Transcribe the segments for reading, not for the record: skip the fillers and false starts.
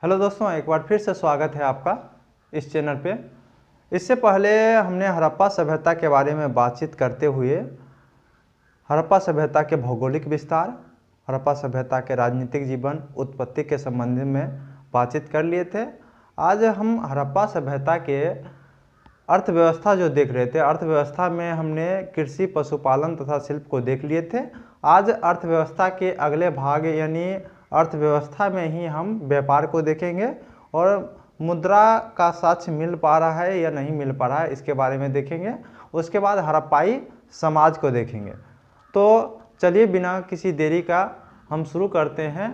Hello दोस्तों, एक बार फिर से स्वागत है आपका इस चैनल पे। इससे पहले हमने हड़प्पा सभ्यता के बारे में बातचीत करते हुए हड़प्पा सभ्यता के भौगोलिक विस्तार, हड़प्पा सभ्यता के राजनीतिक जीवन, उत्पत्ति के संबंध में बातचीत कर लिए थे। आज हम हड़प्पा सभ्यता के अर्थव्यवस्था जो देख रहे थे, अर्थव्यवस्था में हमने कृषि, पशुपालन तथा शिल्प को देख लिए थे। आज अर्थव्यवस्था के अगले भाग यानी अर्थव्यवस्था में ही हम व्यापार को देखेंगे और मुद्रा का साक्ष्य मिल पा रहा है या नहीं मिल पा रहा है इसके बारे में देखेंगे। उसके बाद हड़प्पाई समाज को देखेंगे। तो चलिए बिना किसी देरी का हम शुरू करते हैं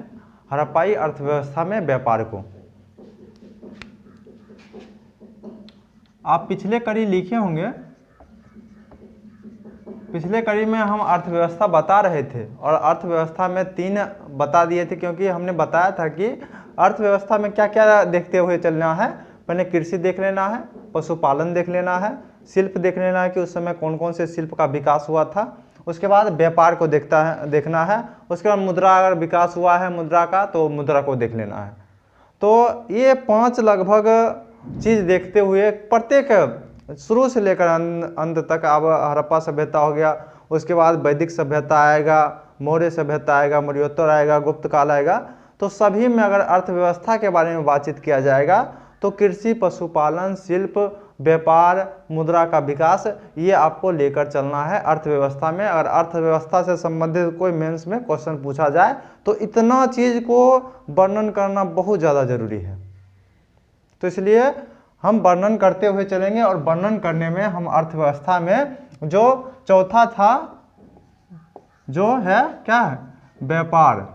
हड़प्पाई अर्थव्यवस्था में व्यापार को। आप पिछले कड़ी लिखे होंगे, पिछले कड़ी में हम अर्थव्यवस्था बता रहे थे और अर्थव्यवस्था में 3 बता दिए थे, क्योंकि हमने बताया था कि अर्थव्यवस्था में क्या क्या देखते हुए चलना है। पहले कृषि देख लेना है, पशुपालन देख लेना है, शिल्प देख लेना है कि उस समय कौन कौन से शिल्प का विकास हुआ था। उसके बाद व्यापार को देखना है। उसके बाद मुद्रा अगर विकास हुआ है मुद्रा का तो मुद्रा को देख लेना है। तो ये 5 लगभग चीज़ देखते हुए प्रत्येक शुरू से लेकर अंत तक, अब हड़प्पा सभ्यता हो गया, उसके बाद वैदिक सभ्यता आएगा, मौर्य सभ्यता आएगा, मौर्योत्तर आएगा, गुप्त काल आएगा। तो सभी में अगर अर्थव्यवस्था के बारे में बातचीत किया जाएगा तो कृषि, पशुपालन, शिल्प, व्यापार, मुद्रा का विकास, ये आपको लेकर चलना है अर्थव्यवस्था में। अगर अर्थव्यवस्था से संबंधित कोई मेंस में क्वेश्चन पूछा जाए तो इतना चीज़ को वर्णन करना बहुत ज़्यादा जरूरी है। तो इसलिए हम वर्णन करते हुए चलेंगे और वर्णन करने में हम अर्थव्यवस्था में जो चौथा था जो है क्या है, व्यापार।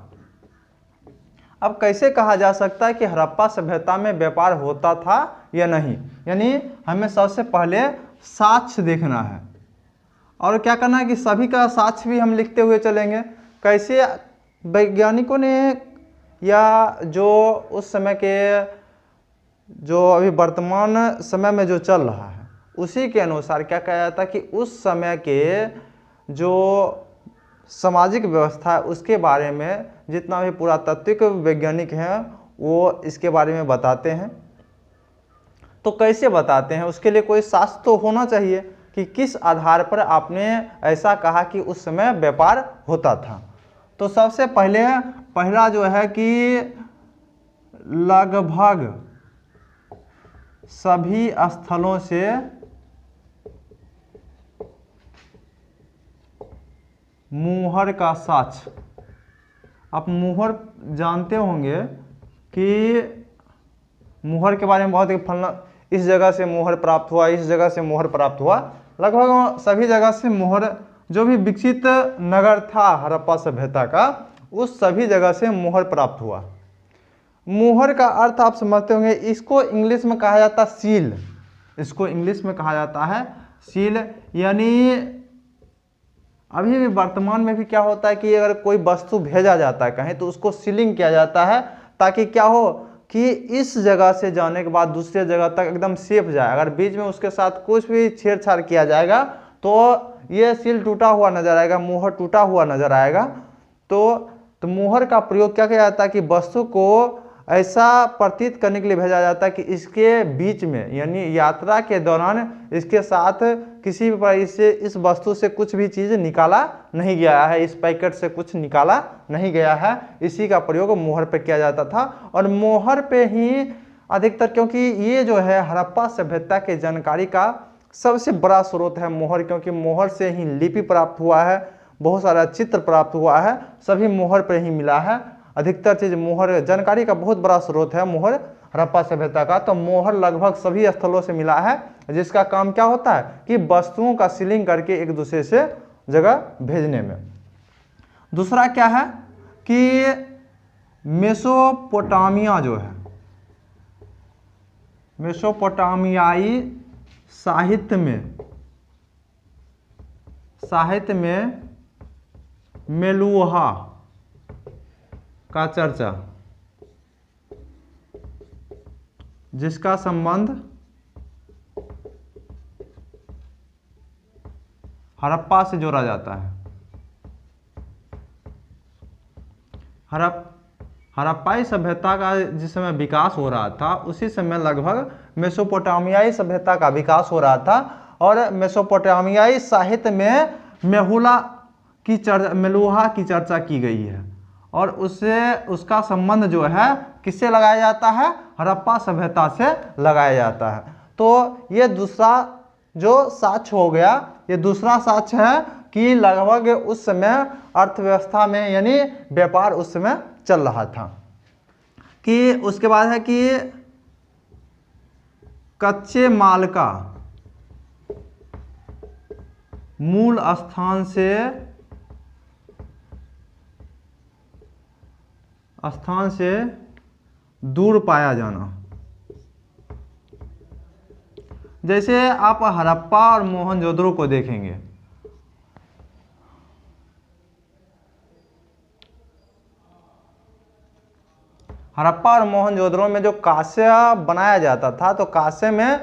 अब कैसे कहा जा सकता है कि हड़प्पा सभ्यता में व्यापार होता था या नहीं, यानी हमें सबसे पहले साक्ष्य देखना है और क्या करना है कि सभी का साक्ष्य भी हम लिखते हुए चलेंगे। कैसे वैज्ञानिकों ने या जो उस समय के जो अभी वर्तमान समय में जो चल रहा है उसी के अनुसार क्या कहा जाता है कि उस समय के जो सामाजिक व्यवस्था है उसके बारे में जितना भी पुरातात्विक वैज्ञानिक हैं वो इसके बारे में बताते हैं। तो कैसे बताते हैं, उसके लिए कोई साक्ष्य तो होना चाहिए कि किस आधार पर आपने ऐसा कहा कि उस समय व्यापार होता था। तो सबसे पहला जो है कि लगभग सभी स्थलों से मुहर का साक्ष्य। आप मुहर जानते होंगे कि मुहर के बारे में बहुत ही फलना इस जगह से मुहर प्राप्त हुआ, इस जगह से मुहर प्राप्त हुआ। लगभग सभी जगह से मुहर, जो भी विकसित नगर था हड़प्पा सभ्यता का, उस सभी जगह से मुहर प्राप्त हुआ। मुहर का अर्थ आप समझते होंगे, इसको इंग्लिश में कहा जाता है सील। इसको इंग्लिश में कहा जाता है सील। यानी अभी भी वर्तमान में भी क्या होता है कि अगर कोई वस्तु भेजा जाता है कहीं तो उसको सीलिंग किया जाता है, ताकि क्या हो कि इस जगह से जाने के बाद दूसरे जगह तक एकदम सेफ जाए। अगर बीच में उसके साथ कुछ भी छेड़छाड़ किया जाएगा तो ये सील टूटा हुआ नजर आएगा, मुहर टूटा हुआ नजर आएगा। तो मुहर का प्रयोग क्या किया जाता है कि वस्तु को ऐसा प्रतीत करने के लिए भेजा जाता है कि इसके बीच में यानी यात्रा के दौरान इसके साथ किसी भी प्रकार से इस वस्तु से कुछ भी चीज़ निकाला नहीं गया है, इस पैकेट से कुछ निकाला नहीं गया है। इसी का प्रयोग मुहर पे किया जाता था और मुहर पे ही अधिकतर, क्योंकि ये जो है हड़प्पा सभ्यता के जानकारी का सबसे बड़ा स्रोत है मुहर, क्योंकि मुहर से ही लिपि प्राप्त हुआ है, बहुत सारा चित्र प्राप्त हुआ है, सभी मुहर पे ही मिला है। अधिकतर चीज मुहर, जानकारी का बहुत बड़ा स्रोत है मुहर हड़प्पा सभ्यता का। तो मुहर लगभग सभी स्थलों से मिला है, जिसका काम क्या होता है कि वस्तुओं का सीलिंग करके एक दूसरे से जगह भेजने में। दूसरा क्या है कि मेसोपोटामिया जो है, मेसोपोटामियाई साहित्य में मेलुहा का चर्चा, जिसका संबंध हड़प्पा से जोड़ा जाता है। हड़प्पाई सभ्यता का जिस समय विकास हो रहा था उसी समय लगभग मेसोपोटामियाई सभ्यता का विकास हो रहा था। और मेसोपोटामियाई साहित्य में मेलुहा की चर्चा की गई है और उससे उसका संबंध जो है किससे लगाया जाता है, हड़प्पा सभ्यता से लगाया जाता है। तो ये दूसरा जो साक्ष्य हो गया, ये दूसरा साक्ष्य है कि लगभग उस समय अर्थव्यवस्था में यानी व्यापार उस समय चल रहा था। कि उसके बाद है कि कच्चे माल का मूल स्थान से दूर पाया जाना। जैसे आप हड़प्पा और मोहनजोदड़ो को देखेंगे, हड़प्पा और मोहनजोदड़ो में जो कांस्य बनाया जाता था तो कांस्य में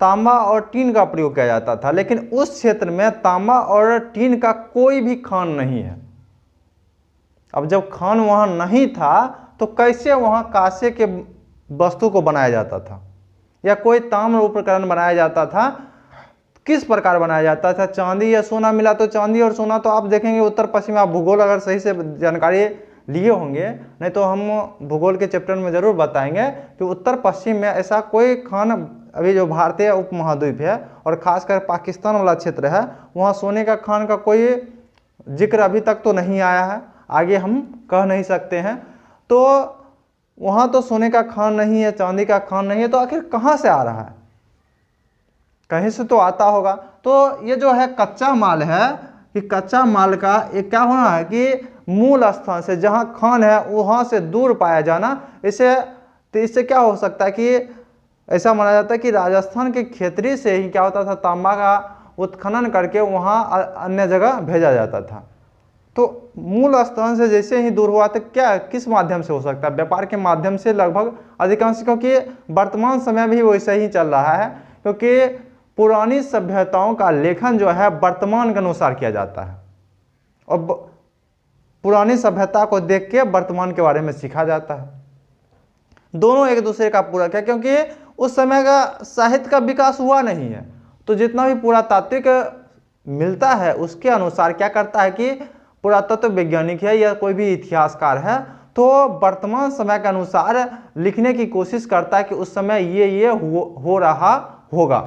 तांबा और टीन का प्रयोग किया जाता था, लेकिन उस क्षेत्र में तांबा और टीन का कोई भी खान नहीं है। अब जब खान वहां नहीं था तो कैसे वहां कांस्य के वस्तु को बनाया जाता था या कोई ताम्र उपकरण बनाया जाता था, किस प्रकार बनाया जाता था? चांदी या सोना मिला तो चांदी और सोना तो आप देखेंगे उत्तर पश्चिम, आप भूगोल अगर सही से जानकारी लिए होंगे, नहीं तो हम भूगोल के चैप्टर में जरूर बताएंगे कि उत्तर पश्चिम में ऐसा कोई खान, अभी जो भारतीय उपमहाद्वीप है और खासकर पाकिस्तान वाला क्षेत्र है, वहाँ सोने का खान का कोई जिक्र अभी तक तो नहीं आया है, आगे हम कह नहीं सकते हैं। तो वहाँ तो सोने का खान नहीं है, चांदी का खान नहीं है, तो आखिर कहाँ से आ रहा है? कहीं से तो आता होगा। तो ये जो है कच्चा माल है, कि कच्चा माल का एक क्या होना है कि मूल स्थान से जहाँ खान है वहाँ से दूर पाया जाना। इससे क्या हो सकता है कि ऐसा माना जाता है कि राजस्थान के खेतरी से ही क्या होता था, तांबा का उत्खनन करके वहाँ अन्य जगह भेजा जाता था। तो मूल स्थान से जैसे ही दूर हुआ तो क्या किस माध्यम से हो सकता है? व्यापार के माध्यम से लगभग अधिकांश, क्योंकि वर्तमान समय भी वैसे ही चल रहा है, क्योंकि पुरानी सभ्यताओं का लेखन जो है वर्तमान के अनुसार किया जाता है और पुरानी सभ्यता को देख के वर्तमान के बारे में सीखा जाता है। दोनों एक दूसरे का पूरक है, क्योंकि उस समय का साहित्य का विकास हुआ नहीं है। तो जितना भी पुरातात्विक मिलता है उसके अनुसार क्या करता है कि पुरातत्व वैज्ञानिक है या कोई भी इतिहासकार है तो वर्तमान समय के अनुसार लिखने की कोशिश करता है कि उस समय ये हो रहा होगा।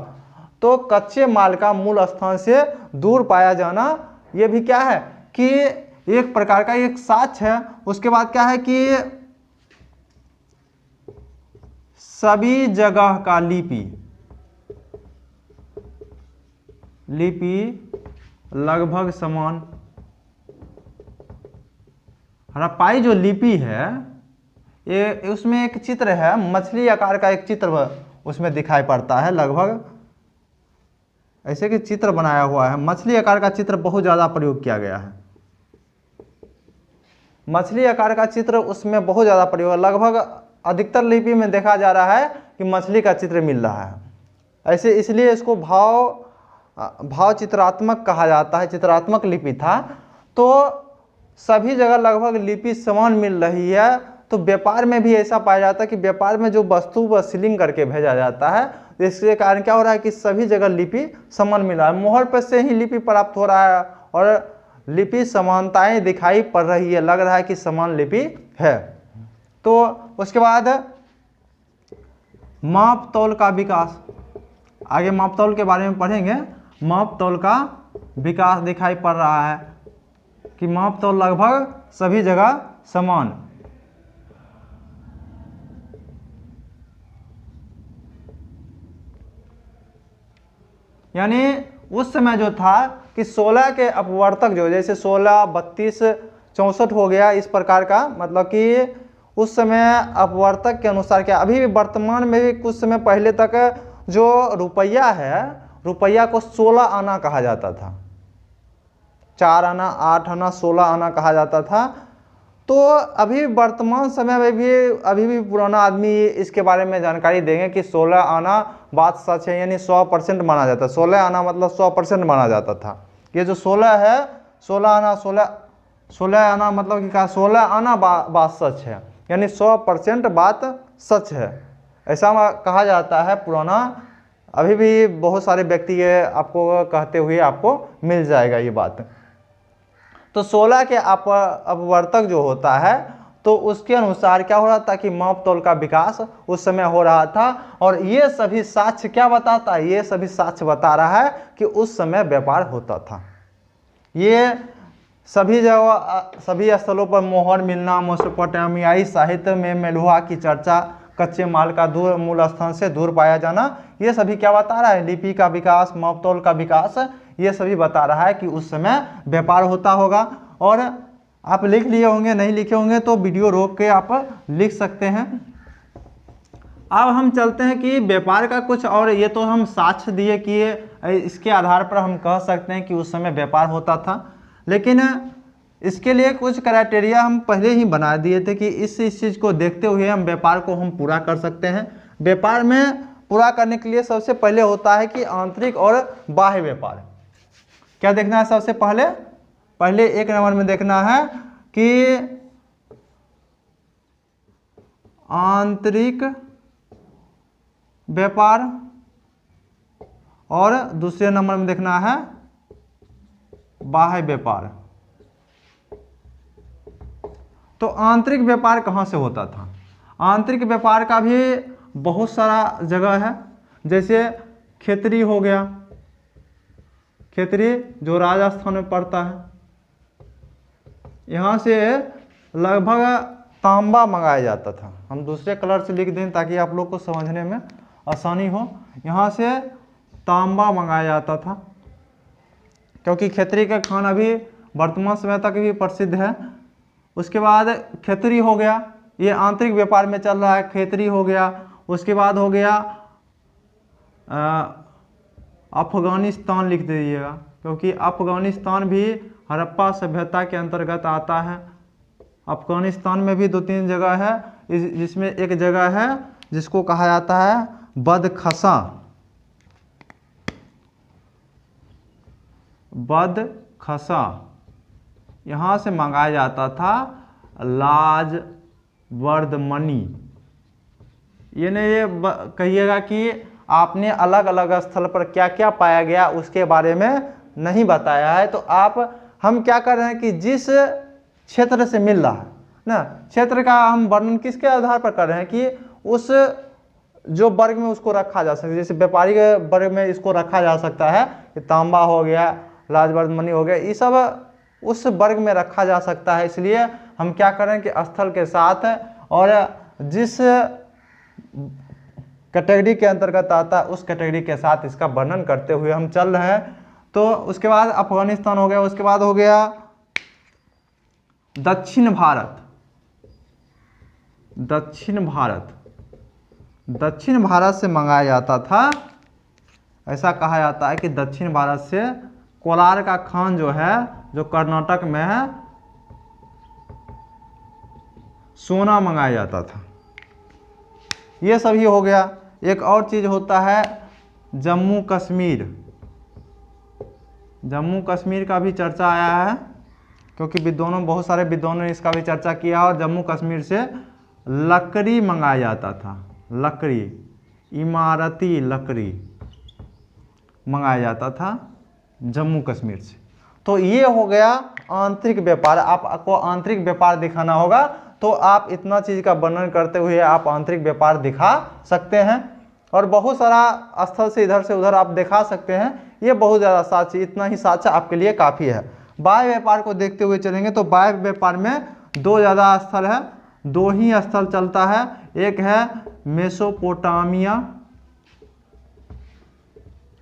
तो कच्चे माल का मूल स्थान से दूर पाया जाना, ये भी क्या है कि एक प्रकार का एक साक्ष्य है। उसके बाद क्या है कि सभी जगह का लिपि लगभग समान। हड़प्पाई जो लिपि है ये उसमें एक चित्र है, मछली आकार का एक चित्र उसमें दिखाई पड़ता है, लगभग ऐसे कि चित्र बनाया हुआ है। मछली आकार का चित्र बहुत ज़्यादा प्रयोग किया गया है। मछली आकार का चित्र उसमें बहुत ज़्यादा प्रयोग, लगभग अधिकतर लिपि में देखा जा रहा है कि मछली का चित्र मिल रहा है। ऐसे इसलिए इसको भाव चित्रात्मक कहा जाता है, चित्रात्मक लिपि था। तो सभी जगह लगभग लिपि समान मिल रही है। तो व्यापार में भी ऐसा पाया जाता है कि व्यापार में जो वस्तु व सीलिंग करके भेजा जाता है, इसके कारण क्या हो रहा है कि सभी जगह लिपि समान मिल रहा है। मोहर पर से ही लिपि प्राप्त हो रहा है और लिपि समानताएं दिखाई पड़ रही है, लग रहा है कि समान लिपि है। तो उसके बाद माप तौल का विकास, आगे माप तौल के बारे में पढ़ेंगे। माप तौल का विकास दिखाई पड़ रहा है कि माप तौल लगभग सभी जगह समान। यानी उस समय जो था कि 16 के अपवर्तक जो जैसे 16, 32, 64 हो गया, इस प्रकार का, मतलब कि उस समय अपवर्तक के अनुसार क्या, अभी भी वर्तमान में भी कुछ समय पहले तक जो रुपया है, रुपया को 16 आना कहा जाता था। 4 आना, 8 आना, 16 आना कहा जाता था। तो अभी वर्तमान समय में भी अभी भी पुराना आदमी इसके बारे में जानकारी देंगे कि 16 आना बात सच है, यानी 100% माना जाता है। 16 आना मतलब 100% माना जाता था। ये जो 16 है, 16 आना मतलब कि क्या, 16 आना बात सच है। यानी 100% बात सच है, ऐसा कहा जाता है पुराना। अभी भी बहुत सारे व्यक्ति ये आपको कहते हुए आपको मिल जाएगा ये बात। तो 16 के अपवर्तक जो होता है तो उसके अनुसार क्या हो रहा था कि माप तौल का विकास उस समय हो रहा था। और ये सभी साक्ष्य क्या बताता है, ये सभी साक्ष्य बता रहा है कि उस समय व्यापार होता था। ये सभी जगह सभी स्थलों पर मोहर मिलना, मेसोपोटामियाई साहित्य में मेलुहा की चर्चा, कच्चे माल का दूर मूल स्थान से दूर पाया जाना, ये सभी क्या बता रहा है, लिपि का विकास, माप तौल का विकास, ये सभी बता रहा है कि उस समय व्यापार होता होगा। और आप लिख लिए होंगे, नहीं लिखे होंगे तो वीडियो रोक के आप लिख सकते हैं। अब हम चलते हैं कि व्यापार का कुछ और, ये तो हम साक्ष्य दिए कि इसके आधार पर हम कह सकते हैं कि उस समय व्यापार होता था, लेकिन इसके लिए कुछ क्राइटेरिया हम पहले ही बना दिए थे कि इस चीज़ को देखते हुए हम व्यापार को हम पूरा कर सकते हैं। व्यापार में पूरा करने के लिए सबसे पहले होता है कि आंतरिक और बाह्य व्यापार। क्या देखना है सबसे पहले 1 नंबर में देखना है कि आंतरिक व्यापार, और दूसरे नंबर में देखना है बाह्य व्यापार। तो आंतरिक व्यापार कहाँ से होता था? आंतरिक व्यापार का भी बहुत सारा जगह है, जैसे खेतरी हो गया, खेतरी जो राजस्थान में पड़ता है, यहाँ से लगभग तांबा मंगाया जाता था। हम दूसरे कलर से लिख दें ताकि आप लोग को समझने में आसानी हो। यहाँ से तांबा मंगाया जाता था, क्योंकि खेतरी का खाना भी वर्तमान समय तक भी प्रसिद्ध है। उसके बाद खेतरी हो गया, ये आंतरिक व्यापार में चल रहा है, खेतरी हो गया। उसके बाद हो गया अफगानिस्तान, लिख दीजिएगा, क्योंकि अफगानिस्तान भी हड़प्पा सभ्यता के अंतर्गत आता है। अफगानिस्तान में भी 2-3 जगह है, जिसमें एक जगह है जिसको कहा जाता है बदखसा, यहाँ से मंगाया जाता था लाजवर्दमनी। ये नहीं ये कहिएगा कि आपने अलग अलग स्थल पर क्या क्या पाया गया उसके बारे में नहीं बताया है। तो हम क्या कर रहे हैं कि जिस क्षेत्र से मिल रहा है ना, क्षेत्र का हम वर्णन किसके आधार पर कर रहे हैं कि उस जो वर्ग में उसको रखा जा सकता है। जैसे व्यापारी के वर्ग में इसको रखा जा सकता है कि तांबा हो गया, लाजवर्दमनी हो गया, ये सब उस वर्ग में रखा जा सकता है। इसलिए हम क्या करें कि स्थल के साथ और जिस कैटेगरी के अंतर्गत आता है उस कैटेगरी के साथ इसका वर्णन करते हुए हम चल रहे हैं। तो उसके बाद अफगानिस्तान हो गया, उसके बाद हो गया दक्षिण भारत से मंगाया जाता था। ऐसा कहा जाता है कि दक्षिण भारत से कोलार का खान जो है, जो कर्नाटक में है, सोना मंगाया जाता था। ये सभी हो गया। एक और चीज़ होता है जम्मू कश्मीर का भी चर्चा आया है, क्योंकि बहुत सारे विद्वानों ने इसका भी चर्चा किया। और जम्मू कश्मीर से लकड़ी मंगाया जाता था, इमारती लकड़ी मंगाया जाता था जम्मू कश्मीर से। तो ये हो गया आंतरिक व्यापार। आपको आंतरिक व्यापार दिखाना होगा तो आप इतना चीज़ का वर्णन करते हुए आप आंतरिक व्यापार दिखा सकते हैं। और बहुत सारा स्थल से इधर से उधर आप दिखा सकते हैं। ये बहुत ज़्यादा साक्ष्य, इतना ही साक्ष्य आपके लिए काफ़ी है। बाह्य व्यापार को देखते हुए चलेंगे तो बाह्य व्यापार में 2 ज़्यादा स्थल है, 2 ही स्थल चलता है। एक है मेसोपोटामिया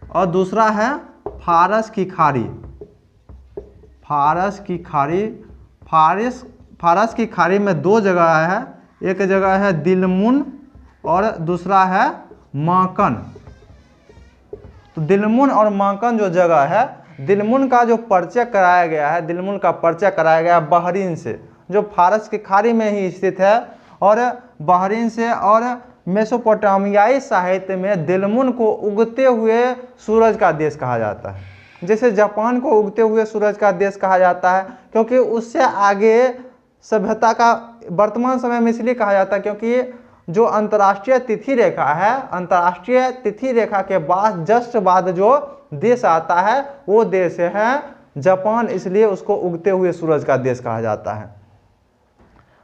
और दूसरा है फारस की खाड़ी में 2 जगह है। एक जगह है दिलमुन और दूसरा है माकन। तो दिलमुन और माकन जो जगह है, दिलमुन का जो परिचय कराया गया है, दिलमुन का परिचय कराया गया बहरीन से, जो फारस की खाड़ी में ही स्थित है। और बहरीन से और मेसोपोटामियाई साहित्य में दिलमुन को उगते हुए सूरज का देश कहा जाता है। जैसे जापान को उगते हुए सूरज का देश कहा जाता है, क्योंकि उससे आगे सभ्यता का वर्तमान समय में इसलिए कहा जाता है क्योंकि जो अंतर्राष्ट्रीय तिथि रेखा है, अंतर्राष्ट्रीय तिथि रेखा के बाद जस्ट बाद जो देश आता है वो देश है जापान, इसलिए उसको उगते हुए सूरज का देश कहा जाता है।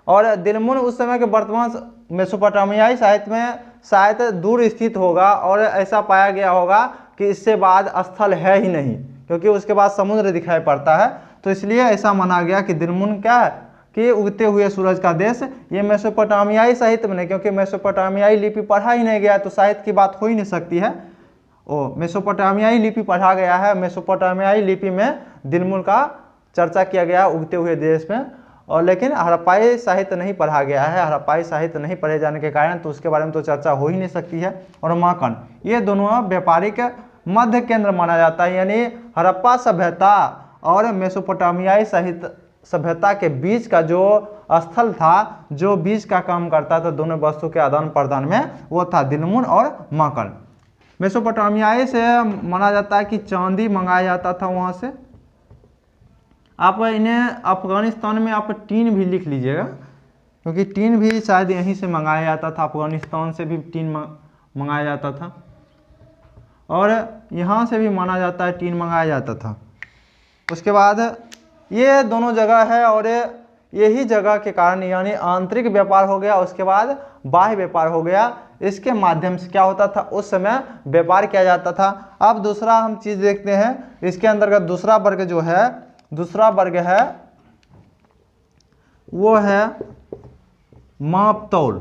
और दिलमुन उस समय के वर्तमान मेसोपोटामियाई साहित्य में शायद दूर स्थित होगा और ऐसा पाया गया होगा कि इससे बाद स्थल है ही नहीं, क्योंकि उसके बाद समुद्र दिखाई पड़ता है, तो इसलिए ऐसा माना गया कि दिलमुन क्या है कि उगते हुए सूरज का देश। ये मेसोपोटामियाई साहित्य में नहीं, क्योंकि मेसोपोटामियाई लिपि पढ़ा ही नहीं गया तो साहित्य की बात हो ही नहीं सकती है। मेसोपोटामियाई लिपि पढ़ा गया है, मेसोपोटामियाई लिपि में दिलमुन का चर्चा किया गया उगते हुए देश में, और लेकिन हड़प्पाई साहित्य नहीं पढ़ा गया है। हड़प्पाई साहित्य नहीं पढ़े जाने के कारण तो उसके बारे में तो चर्चा हो ही नहीं सकती है। और माकन, ये दोनों व्यापारिक मध्य केंद्र माना जाता है, यानी हड़प्पा सभ्यता और मेसोपोटामियाई साहित्य सभ्यता के बीच का जो स्थल था, जो बीच का काम करता था दोनों वस्तु के आदान प्रदान में, वो था दिलमुन और माकन। मेसोपोटामियाई से माना जाता है कि चांदी मंगाया जाता था वहाँ से। आप इन्हें अफगानिस्तान में आप टीन भी लिख लीजिएगा, क्योंकि टीन भी शायद यहीं से मंगाया जाता था, अफगानिस्तान से भी टीन मंगाया जाता था, और यहाँ से भी माना जाता है टीन मंगाया जाता था। उसके बाद ये दोनों जगह है, और यही जगह के कारण यानी आंतरिक व्यापार हो गया, उसके बाद बाह्य व्यापार हो गया। इसके माध्यम से क्या होता था, उस समय व्यापार किया जाता था। अब दूसरा हम चीज़ देखते हैं, इसके अंतर्गत दूसरा वर्ग जो है, दूसरा वर्ग है वो है माप तौल,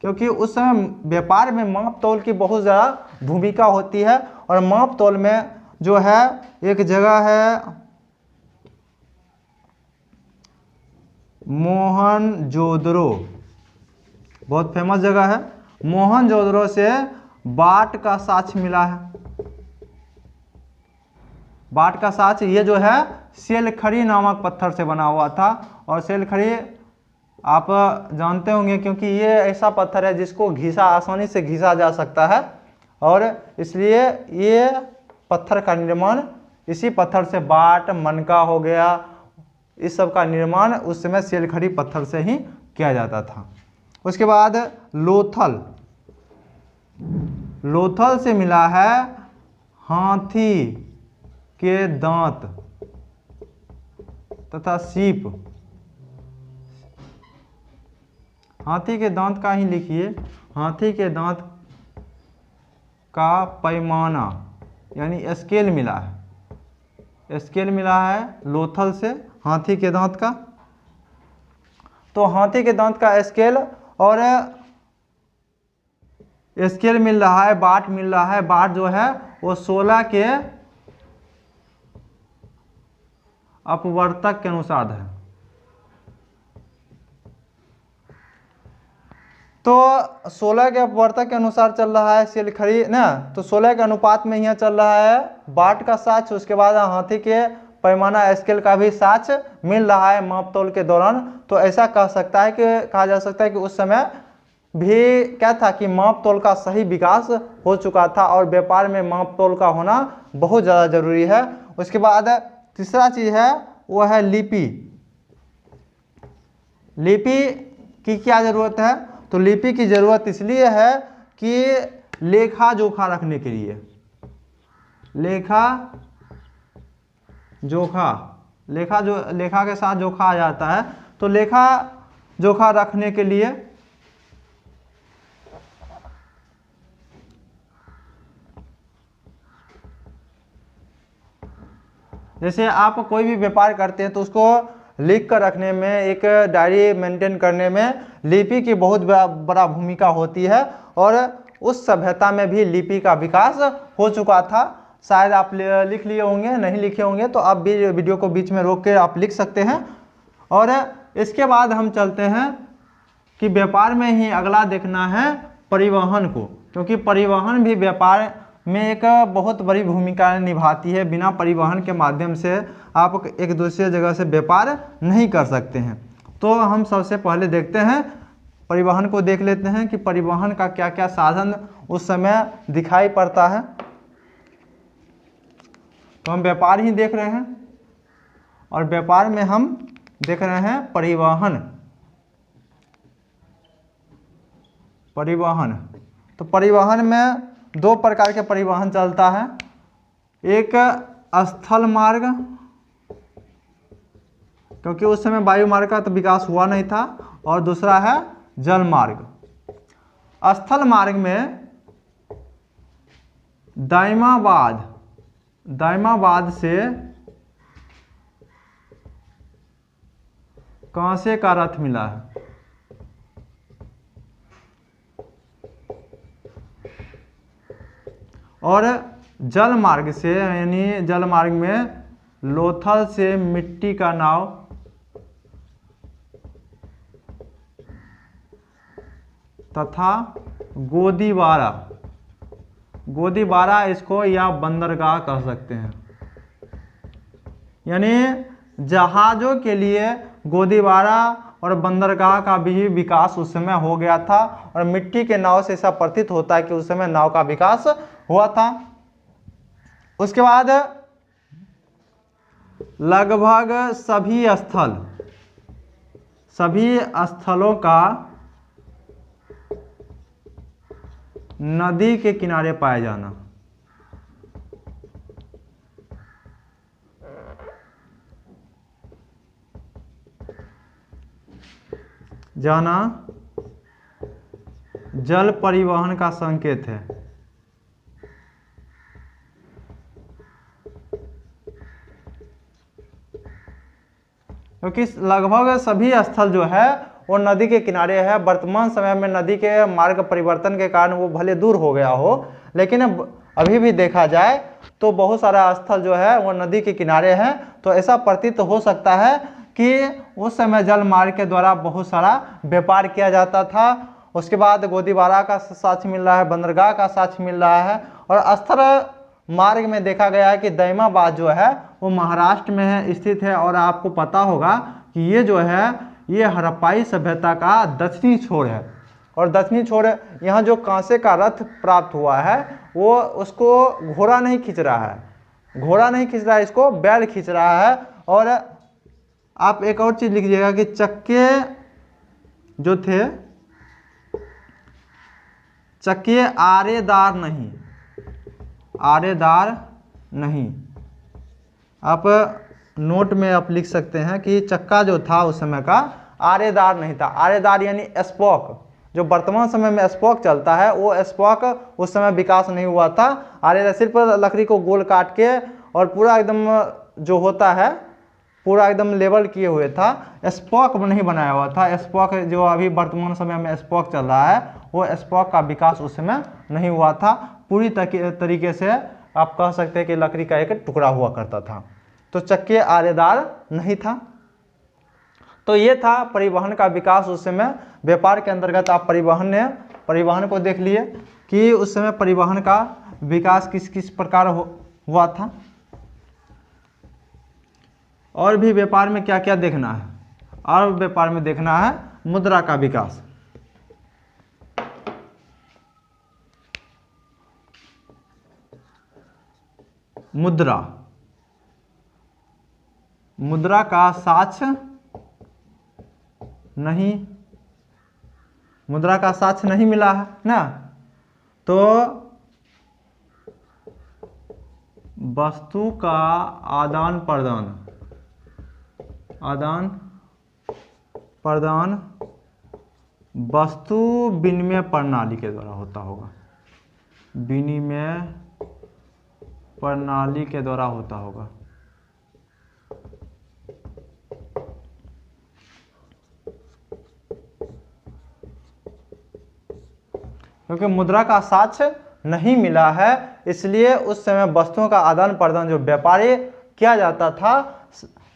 क्योंकि उस समय व्यापार में माप तौल की बहुत ज़्यादा भूमिका होती है। और माप तौल में जो है एक जगह है मोहनजोदड़ो, बहुत फेमस जगह है। मोहनजोदड़ो से बाट का साक्ष्य मिला है। बाट का साक्ष्य ये जो है सेलखड़ी नामक पत्थर से बना हुआ था, और सेलखड़ी आप जानते होंगे क्योंकि ये ऐसा पत्थर है जिसको घिसा आसानी से घिसा जा सकता है, और इसलिए ये पत्थर का निर्माण इसी पत्थर से बाट, मनका हो गया, इस सब का निर्माण उस समय सेलखड़ी पत्थर से ही किया जाता था। उसके बाद लोथल, लोथल से मिला है हाथी के दांत तथा सीप। हाथी के दांत का ही लिखिए, हाथी के दांत का पैमाना यानी स्केल मिला है, स्केल मिला है लोथल से हाथी के दांत का। तो हाथी के दांत का स्केल और स्केल मिल रहा है, बाट मिल रहा है। बाट जो है वो 16 के अपवर्तक के अनुसार है। तो 16 के अपवर्तक के अनुसार चल रहा है सेलखड़ी ना, तो 16 के अनुपात में यहाँ चल रहा है बाट का साक्ष्य। उसके बाद हाथी के पैमाना स्केल का भी साक्ष्य मिल रहा है माप तौल के दौरान। तो ऐसा कह सकता है कि कहा जा सकता है कि उस समय भी क्या था कि माप तौल का सही विकास हो चुका था, और व्यापार में माप तौल का होना बहुत ज़्यादा जरूरी है। उसके बाद तीसरा चीज़ है वो है लिपि। लिपि की क्या ज़रूरत है, तो लिपि की ज़रूरत इसलिए है कि लेखा जोखा रखने के लिए, लेखा जोखा, लेखा के साथ जोखा आ जाता है, तो लेखा जोखा रखने के लिए जैसे आप कोई भी व्यापार करते हैं तो उसको लिख कर रखने में, एक डायरी मेंटेन करने में लिपि की बहुत बड़ा भूमिका होती है। और उस सभ्यता में भी लिपि का विकास हो चुका था। शायद आप लिख लिए होंगे, नहीं लिखे होंगे तो आप भी वीडियो को बीच में रोक के आप लिख सकते हैं। और इसके बाद हम चलते हैं कि व्यापार में ही अगला देखना है परिवहन को, क्योंकि परिवहन भी व्यापार में एक बहुत बड़ी भूमिका निभाती है। बिना परिवहन के माध्यम से आप एक दूसरे जगह से व्यापार नहीं कर सकते हैं। तो हम सबसे पहले देखते हैं परिवहन को, देख लेते हैं कि परिवहन का क्या क्या साधन उस समय दिखाई पड़ता है। तो हम व्यापार ही देख रहे हैं, और व्यापार में हम देख रहे हैं परिवहन। परिवहन, तो परिवहन में दो प्रकार के परिवहन चलता है, एक स्थल मार्ग, क्योंकि उस समय वायु मार्ग का तो विकास हुआ नहीं था, और दूसरा है जल मार्ग। स्थल मार्ग में दाइमाबाद से कांसे का रथ मिला है। और जल मार्ग से, यानी जल मार्ग में लोथल से मिट्टी का नाव तथा गोदीबारा इसको या बंदरगाह कह सकते हैं। यानी जहाज़ों के लिए गोदीबारा और बंदरगाह का भी विकास उस समय हो गया था, और मिट्टी के नाव से ऐसा प्रतीत होता है कि उस समय नाव का विकास हुआ था। उसके बाद लगभग सभी स्थलों का नदी के किनारे पाया जाना। जल परिवहन का संकेत है। क्योंकि लगभग सभी स्थल जो है वो नदी के किनारे है। वर्तमान समय में नदी के मार्ग परिवर्तन के कारण वो भले दूर हो गया हो, लेकिन अभी भी देखा जाए तो बहुत सारा स्थल जो है वो नदी के किनारे हैं। तो ऐसा प्रतीत हो सकता है कि उस समय जल मार्ग के द्वारा बहुत सारा व्यापार किया जाता था। उसके बाद गोदीबारा का साक्ष्य मिल रहा है, बंदरगाह का साक्ष्य मिल रहा है, और स्थल मार्ग में देखा गया है कि दाइमाबाद जो है वो महाराष्ट्र में है, स्थित है। और आपको पता होगा कि ये जो है ये हड़प्पाई सभ्यता का दक्षिणी छोर है, और दक्षिणी छोर यहाँ जो कांसे का रथ प्राप्त हुआ है वो उसको घोड़ा नहीं खींच रहा है, इसको बैल खींच रहा है। और आप एक और चीज़ लिखिएगा कि चक्के जो थे, चक्के आरेदार नहीं। आप नोट में आप लिख सकते हैं कि चक्का जो था उस समय का आरेदार नहीं था। आरेदार यानी स्पोक, जो वर्तमान समय में स्पोक चलता है वो स्पोक उस समय विकास नहीं हुआ था। आरेदार सिर्फ लकड़ी को गोल काट के और पूरा एकदम जो होता है पूरा एकदम लेवल किए हुए था, स्पोक नहीं बनाया हुआ था। स्पोक जो अभी वर्तमान समय में स्पोक चल रहा है वो स्पोक का विकास उस समय नहीं हुआ था। पूरी तरीके से आप कह सकते हैं कि लकड़ी का एक टुकड़ा हुआ करता था। तो चक्के आरेदार नहीं था। तो ये था परिवहन का विकास उस समय। व्यापार के अंतर्गत आप परिवहन को देख लिए कि उस समय परिवहन का विकास किस किस प्रकार हुआ था। और भी व्यापार में क्या क्या देखना है, और व्यापार में देखना है मुद्रा का विकास। मुद्रा का साक्ष्य नहीं मिला है ना। तो वस्तु का आदान प्रदान वस्तु विनिमय प्रणाली के द्वारा होता होगा। क्योंकि मुद्रा का साक्ष्य नहीं मिला है, इसलिए उस समय वस्तुओं का आदान प्रदान जो व्यापारी किया जाता था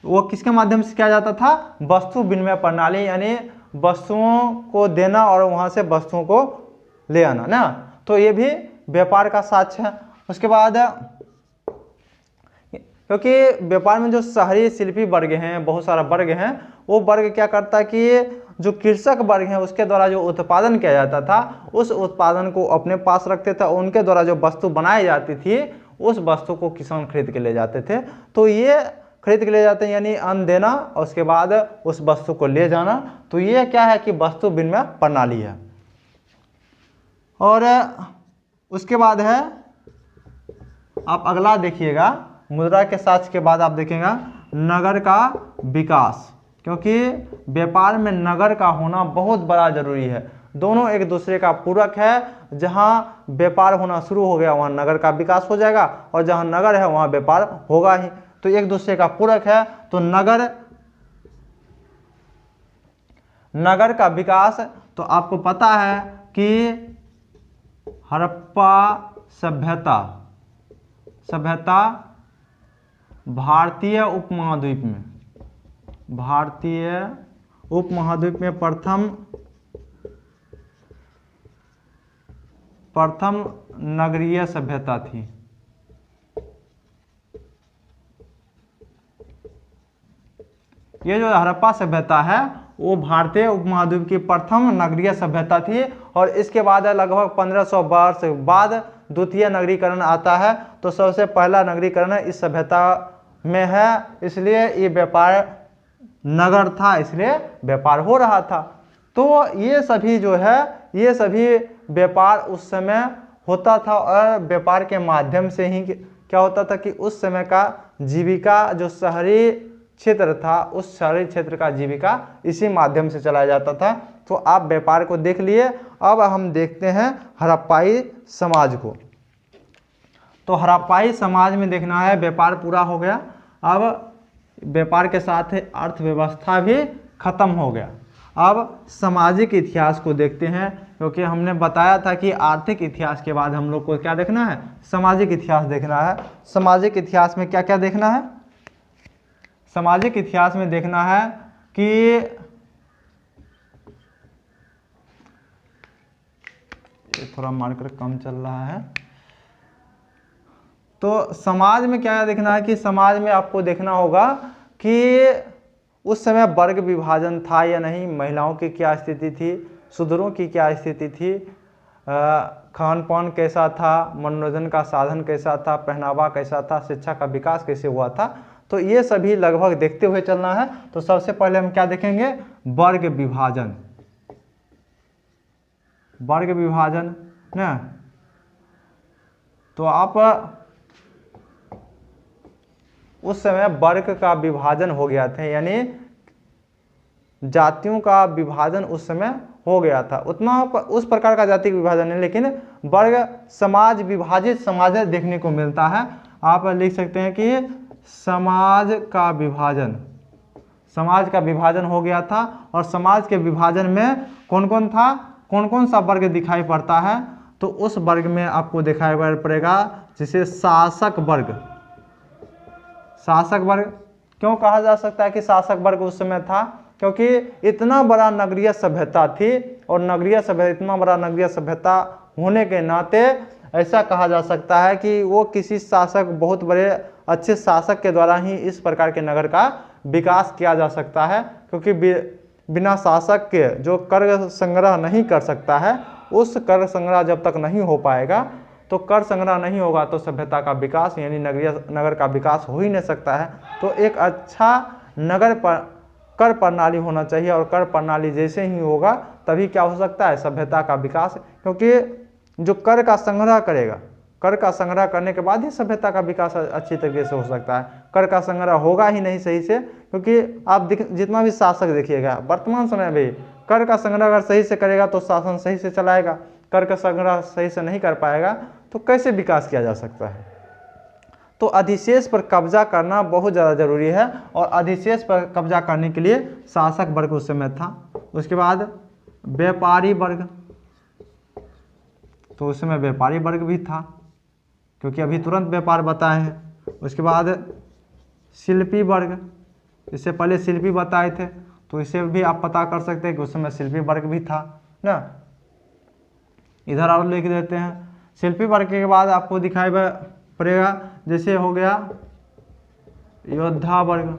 वो किसके माध्यम से किया जाता था? वस्तु विनिमय प्रणाली, यानी वस्तुओं को देना और वहां से वस्तुओं को ले आना ना। तो ये भी व्यापार का साक्ष्य है। उसके बाद क्योंकि व्यापार में जो शहरी शिल्पी वर्ग हैं, बहुत सारा वर्ग हैं, वो वर्ग क्या करता है कि जो कृषक वर्ग हैं उसके द्वारा जो उत्पादन किया जाता था उस उत्पादन को अपने पास रखते थे। उनके द्वारा जो वस्तु बनाई जाती थी उस वस्तु को किसान खरीद के ले जाते थे। तो ये खरीद के ले जाते हैं, यानी अन्न देना और उसके बाद उस वस्तु को ले जाना। तो ये क्या है कि वस्तु विनिमय प्रणाली है। और उसके बाद है, आप अगला देखिएगा, मुद्रा के साक्ष्य के बाद आप देखेंगे नगर का विकास, क्योंकि व्यापार में नगर का होना बहुत बड़ा जरूरी है। दोनों एक दूसरे का पूरक है। जहाँ व्यापार होना शुरू हो गया वहाँ नगर का विकास हो जाएगा, और जहाँ नगर है वहाँ व्यापार होगा ही। तो एक दूसरे का पूरक है। तो नगर का विकास, तो आपको पता है कि हड़प्पा सभ्यता भारतीय उपमहाद्वीप में प्रथम नगरीय सभ्यता थी। ये जो हड़प्पा सभ्यता है वो भारतीय उपमहाद्वीप की प्रथम नगरीय सभ्यता थी। और इसके बाद लगभग 1500 वर्ष बाद द्वितीय नगरीकरण आता है। तो सबसे पहला नगरीकरण इस सभ्यता में है, इसलिए ये व्यापार नगर था, इसलिए व्यापार हो रहा था। तो ये सभी जो है, ये सभी व्यापार उस समय होता था, और व्यापार के माध्यम से ही क्या होता था कि उस समय का जीविका, जो शहरी क्षेत्र था, उस शहरी क्षेत्र का जीविका इसी माध्यम से चलाया जाता था। तो आप व्यापार को देख लिए। अब हम देखते हैं हड़प्पाई समाज को। तो हड़प्पाई समाज में देखना है, व्यापार पूरा हो गया, अब व्यापार के साथ अर्थव्यवस्था भी खत्म हो गया। अब सामाजिक इतिहास को देखते हैं, क्योंकि हमने बताया था कि आर्थिक इतिहास के बाद हम लोग को क्या देखना है, सामाजिक इतिहास देखना है। सामाजिक इतिहास में क्या क्या देखना है? सामाजिक इतिहास में देखना है कि ये थोड़ा मार्कर कम चल रहा है। तो समाज में क्या देखना है कि समाज में आपको देखना होगा कि उस समय वर्ग विभाजन था या नहीं, महिलाओं की क्या स्थिति थी, शूद्रों की क्या स्थिति थी, खान पान कैसा था, मनोरंजन का साधन कैसा था, पहनावा कैसा था, शिक्षा का विकास कैसे हुआ था। तो ये सभी लगभग देखते हुए चलना है। तो सबसे पहले हम क्या देखेंगे? वर्ग विभाजन। वर्ग विभाजन ना, तो आप उस समय वर्ग का विभाजन हो गया था, यानी जातियों का विभाजन उस समय हो गया था। उतना उस प्रकार का जाति विभाजन नहीं, लेकिन वर्ग समाज, विभाजित समाज देखने को मिलता है। आप लिख सकते हैं कि समाज का विभाजन, समाज का विभाजन हो गया था। और समाज के विभाजन में कौन कौन था, कौन कौन सा वर्ग दिखाई पड़ता है? तो उस वर्ग में आपको दिखाई पड़ेगा जिसे शासक वर्ग। शासक वर्ग क्यों कहा जा सकता है कि शासक वर्ग उस समय था? क्योंकि इतना बड़ा नगरीय सभ्यता थी, और नगरीय सभ्यता, इतना बड़ा नगरीय सभ्यता होने के नाते ऐसा कहा जा सकता है कि वो किसी शासक, बहुत बड़े अच्छे शासक के द्वारा ही इस प्रकार के नगर का विकास किया जा सकता है। क्योंकि बिना शासक के जो कर संग्रह नहीं कर सकता है, उस कर संग्रह जब तक नहीं हो पाएगा, तो कर संग्रह नहीं होगा तो सभ्यता का विकास, यानी नगर का विकास हो ही नहीं सकता है। तो एक अच्छा कर प्रणाली होना चाहिए, और कर प्रणाली जैसे ही होगा तभी क्या हो सकता है, सभ्यता का विकास। क्योंकि जो कर का संग्रह करेगा, कर का संग्रह करने के बाद ही सभ्यता का विकास अच्छी तरीके से हो सकता है। कर का संग्रह होगा ही नहीं सही से, क्योंकि आप जितना भी शासक देखिएगा वर्तमान समय में, कर का संग्रह अगर सही से करेगा तो शासन सही से चलाएगा। कर का संग्रह सही से नहीं कर पाएगा तो कैसे विकास किया जा सकता है? तो अधिशेष पर कब्जा करना बहुत ज़्यादा जरूरी है, और अधिशेष पर कब्जा करने के लिए शासक वर्ग उस समय था। उसके बाद व्यापारी वर्ग, तो उस समय व्यापारी वर्ग भी था, क्योंकि अभी तुरंत व्यापार बताए हैं। उसके बाद शिल्पी वर्ग, इससे पहले शिल्पी बताए थे, तो इसे भी आप पता कर सकते हैं कि उस समय शिल्पी वर्ग भी था ना। इधर और लिख देते हैं। शिल्पी वर्ग के बाद आपको दिखाई पड़ेगा, जैसे हो गया योद्धा वर्ग।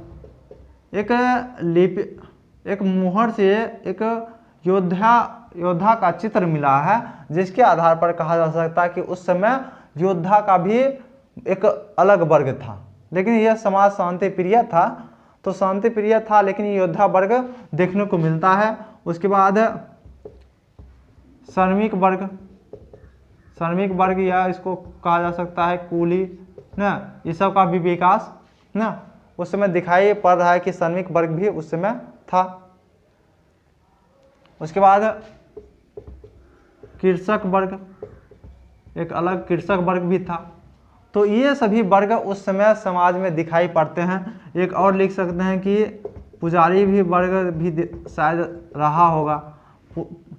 एक मोहर से एक योद्धा का चित्र मिला है, जिसके आधार पर कहा जा सकता है कि उस समय योद्धा का भी एक अलग वर्ग था। लेकिन यह समाज शांति प्रिय था, तो शांति प्रिय था लेकिन योद्धा वर्ग देखने को मिलता है। उसके बाद श्रमिक वर्ग, श्रमिक वर्ग या इसको कहा जा सकता है कूली ना, ये सब का भी विकास ना उस समय दिखाई पड़ रहा है कि श्रमिक वर्ग भी उस समय था। उसके बाद कृषक वर्ग, एक अलग कृषक वर्ग भी था। तो ये सभी वर्ग उस समय समाज में दिखाई पड़ते हैं। एक और लिख सकते हैं कि पुजारी भी वर्ग भी शायद रहा होगा,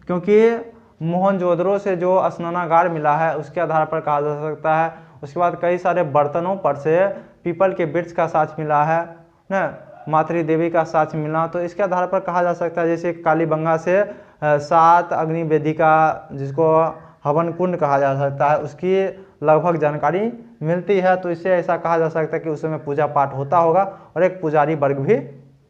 क्योंकि मोहनजोदड़ो से जो स्नानागार मिला है उसके आधार पर कहा जा सकता है। उसके बाद कई सारे बर्तनों पर से पीपल के वृक्ष का साक्ष्य मिला है ना, मातृ देवी का साक्ष्य मिला, तो इसके आधार पर कहा जा सकता है। जैसे कालीबंगा से 7 अग्नि वेदिका, जिसको हवन कुंड कहा जा सकता है, उसकी लगभग जानकारी मिलती है। तो इससे ऐसा कहा जा सकता है कि उस समय पूजा पाठ होता होगा और एक पुजारी वर्ग भी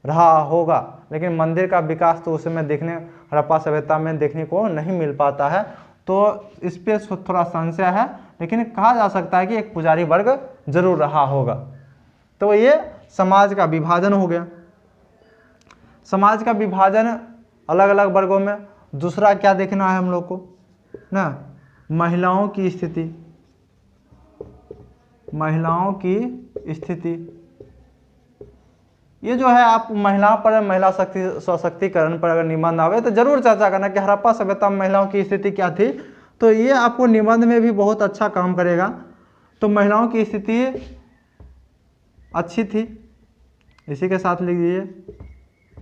रहा होगा। लेकिन मंदिर का विकास तो उस समय देखने हड़प्पा सभ्यता में देखने को नहीं मिल पाता है, तो इस पे थोड़ा संशय है, लेकिन कहा जा सकता है कि एक पुजारी वर्ग जरूर रहा होगा। तो ये समाज का विभाजन हो गया। समाज का विभाजन अलग अलग वर्गों में। दूसरा क्या देखना है हम लोग को ना, महिलाओं की स्थिति, महिलाओं की स्थिति। ये जो है आप महिलाओं पर, महिला शक्ति सशक्तिकरण पर अगर निबंध आवे तो जरूर चर्चा करना कि हड़प्पा सभ्यता में महिलाओं की स्थिति क्या थी। तो ये आपको निबंध में भी बहुत अच्छा काम करेगा। तो महिलाओं की स्थिति अच्छी थी, इसी के साथ लिख दीजिए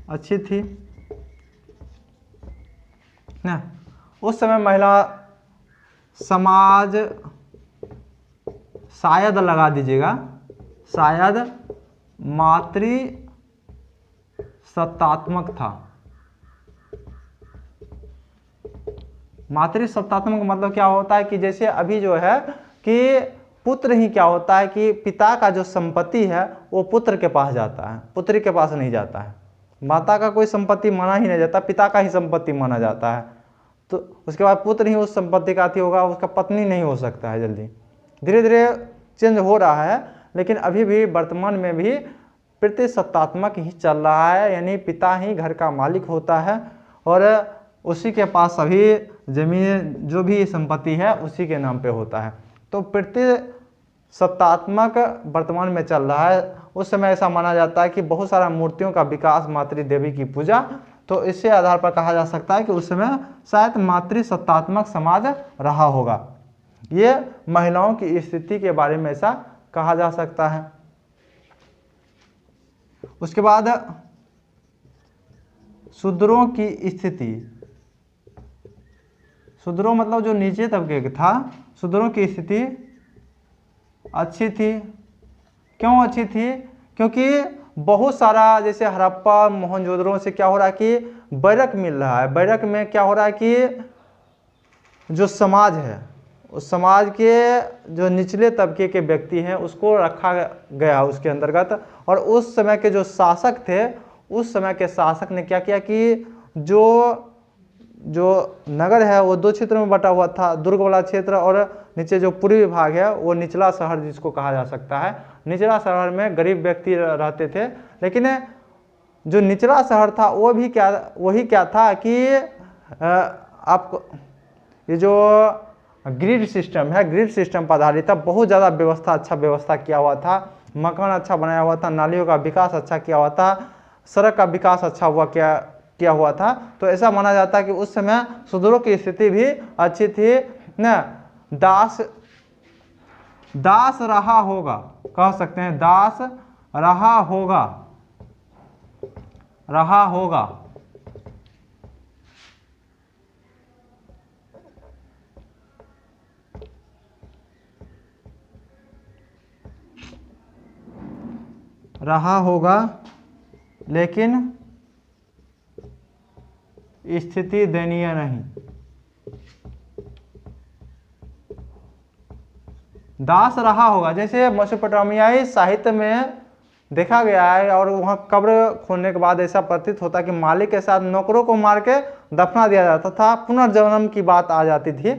अच्छी थी ना। उस समय महिला समाज शायद लगा दीजिएगा, शायद मातृ सत्तात्मक था। मातृ सत्तात्मक मतलब क्या होता है कि जैसे अभी जो है कि पुत्र ही क्या होता है कि पिता का जो संपत्ति है वो पुत्र के पास जाता है, पुत्री के पास नहीं जाता है। माता का कोई संपत्ति माना ही नहीं जाता, पिता का ही संपत्ति माना जाता है। तो उसके बाद पुत्र ही उस संपत्ति का अति होगा, उसका पत्नी नहीं हो सकता है जल्दी। धीरे धीरे चेंज हो रहा है, लेकिन अभी भी वर्तमान में भी पितृसत्तात्मक ही चल रहा है, यानी पिता ही घर का मालिक होता है और उसी के पास सभी जमीन जो भी संपत्ति है उसी के नाम पे होता है। तो पितृसत्तात्मक वर्तमान में चल रहा है। उस समय ऐसा माना जाता है कि बहुत सारा मूर्तियों का विकास, मातृ देवी की पूजा, तो इससे आधार पर कहा जा सकता है कि उस समय शायद मातृसत्तात्मक समाज रहा होगा। ये महिलाओं की स्थिति के बारे में ऐसा कहा जा सकता है। उसके बाद शूद्रों की स्थिति, शूद्रों मतलब जो नीचे तबके का था, शूद्रों की स्थिति अच्छी थी। क्यों अच्छी थी? क्योंकि बहुत सारा जैसे हड़प्पा मोहनजोदड़ो से क्या हो रहा है कि बैरक मिल रहा है। बैरक में क्या हो रहा है कि जो समाज है उस समाज के जो निचले तबके के व्यक्ति हैं उसको रखा गया उसके अंतर्गत। और उस समय के जो शासक थे, उस समय के शासक ने क्या किया कि जो नगर है वो 2 क्षेत्रों में बटा हुआ था, दुर्ग वाला क्षेत्र और नीचे जो पूर्वी भाग है वो निचला शहर जिसको कहा जा सकता है। निचला शहर में गरीब व्यक्ति रहते थे, लेकिन जो निचला शहर था वो भी वही क्या था कि आपको ये जो ग्रिड सिस्टम है, ग्रिड सिस्टम पर आधारित था। बहुत ज़्यादा व्यवस्था, अच्छा व्यवस्था किया हुआ था, मकान अच्छा बनाया हुआ था, नालियों का विकास अच्छा किया हुआ था, सड़क का विकास अच्छा किया हुआ था। तो ऐसा माना जाता है कि उस समय शूद्रों की स्थिति भी अच्छी थी ना। दास रहा होगा, कह सकते हैं दास रहा होगा, रहा होगा। रहा होगा, लेकिन स्थिति दयनीय नहीं। दास रहा होगा, जैसे मेसोपोटामियाई साहित्य में देखा गया है और वहाँ कब्र खोदने के बाद ऐसा प्रतीत होता है कि मालिक के साथ नौकरों को मार के दफना दिया जाता था। पुनर्जन्म की बात आ जाती थी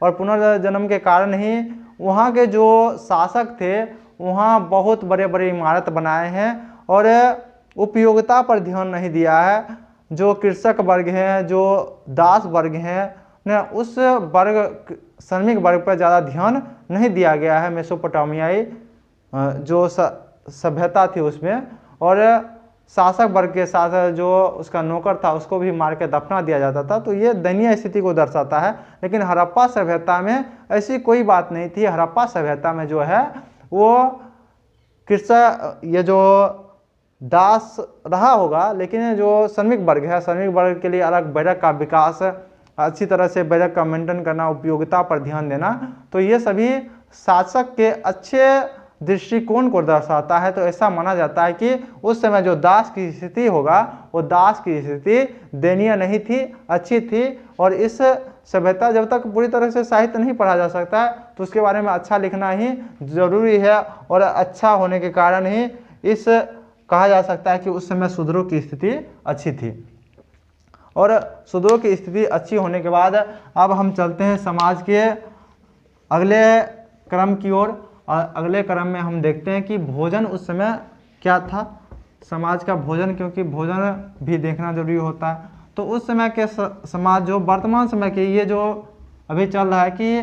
और पुनर्जन्म के कारण ही वहाँ के जो शासक थे वहाँ बहुत बड़े बड़े इमारत बनाए हैं और उपयोगिता पर ध्यान नहीं दिया है। जो कृषक वर्ग हैं, जो दास वर्ग हैं ना, उस वर्ग श्रमिक वर्ग पर ज़्यादा ध्यान नहीं दिया गया है मेसोपोटामियाई जो सभ्यता थी उसमें। और शासक वर्ग के साथ जो उसका नौकर था उसको भी मार के दफना दिया जाता था। तो ये दयनीय स्थिति को दर्शाता है। लेकिन हड़प्पा सभ्यता में ऐसी कोई बात नहीं थी। हड़प्पा सभ्यता में जो है वो कृषक, ये जो दास रहा होगा, लेकिन जो श्रमिक वर्ग है, श्रमिक वर्ग के लिए अलग बैरक का विकास, अच्छी तरह से बैरक का मेंटेन करना, उपयोगिता पर ध्यान देना, तो ये सभी शासक के अच्छे दृष्टिकोण को दर्शाता है। तो ऐसा माना जाता है कि उस समय जो दास की स्थिति होगा वो दास की स्थिति दयनीय नहीं थी, अच्छी थी। और इस सभ्यता, जब तक पूरी तरह से साहित्य नहीं पढ़ा जा सकता है तो उसके बारे में अच्छा लिखना ही जरूरी है। और अच्छा होने के कारण ही इस कहा जा सकता है कि उस समय शूद्रों की स्थिति अच्छी थी। और शूद्रों की स्थिति अच्छी होने के बाद अब हम चलते हैं समाज के अगले क्रम की ओर। और अगले क्रम में हम देखते हैं कि भोजन उस समय क्या था, समाज का भोजन, क्योंकि भोजन भी देखना जरूरी होता है। तो उस समय के समाज, जो वर्तमान समय के, ये जो अभी चल रहा है कि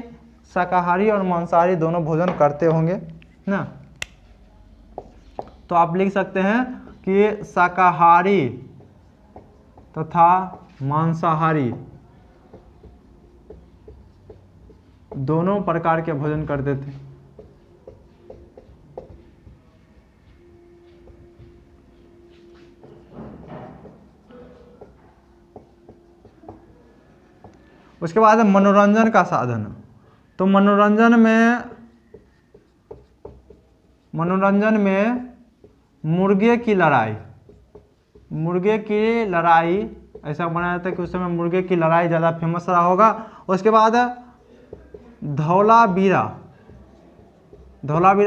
शाकाहारी और मांसाहारी दोनों भोजन करते होंगे ना, तो आप लिख सकते हैं कि शाकाहारी तथा मांसाहारी दोनों प्रकार के भोजन करते थे। उसके बाद मनोरंजन का साधन। तो मनोरंजन में मुर्गे की लड़ाई ऐसा बनाया जाता है कि उस समय मुर्गे की लड़ाई ज़्यादा फेमस रहा होगा। उसके बाद धौलावीरा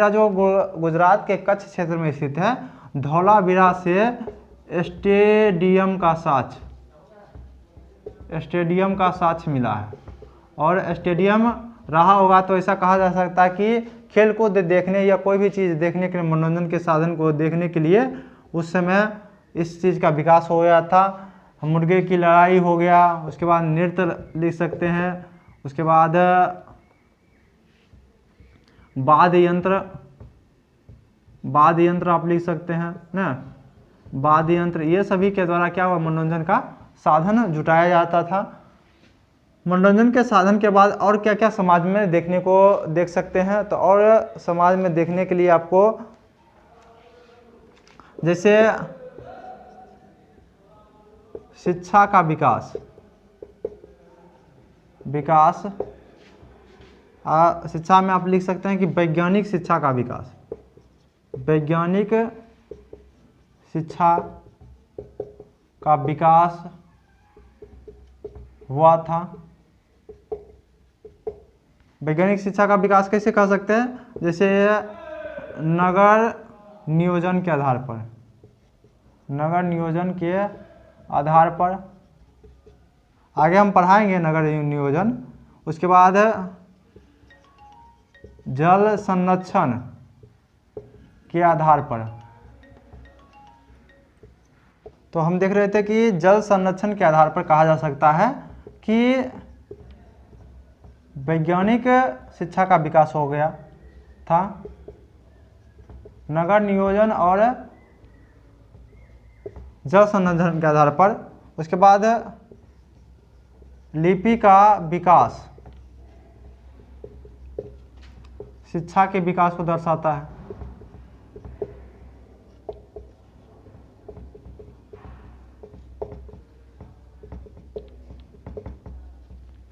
जो गुजरात के कच्छ क्षेत्र में स्थित है, धौलावीरा से स्टेडियम का साक्ष्य मिला है। और स्टेडियम रहा होगा तो ऐसा कहा जा सकता है कि खेल को देखने या कोई भी चीज़ देखने के लिए, मनोरंजन के साधन को देखने के लिए उस समय इस चीज़ का विकास हो गया था। मुर्गे की लड़ाई हो गया, उसके बाद नृत्य लिख सकते हैं, उसके बाद वाद्य यंत्र आप लिख सकते हैं ना, वाद्य यंत्र, ये सभी के द्वारा क्या हुआ, मनोरंजन का साधन जुटाया जाता था। मनोरंजन के साधन के बाद और क्या क्या समाज में देखने को देख सकते हैं। तो और समाज में देखने के लिए आपको जैसे शिक्षा का विकास, शिक्षा में आप लिख सकते हैं कि वैज्ञानिक शिक्षा का विकास, वैज्ञानिक शिक्षा का विकास हुआ था। वैज्ञानिक शिक्षा का विकास कैसे कर सकते हैं, जैसे नगर नियोजन के आधार पर आगे हम पढ़ाएंगे नगर नियोजन। उसके बाद जल संरक्षण के आधार पर, तो हम देख रहे थे कि जल संरक्षण के आधार पर कहा जा सकता है कि वैज्ञानिक शिक्षा का विकास हो गया था, नगर नियोजन और जल संरक्षण के आधार पर। उसके बाद लिपि का विकास शिक्षा के विकास को दर्शाता है।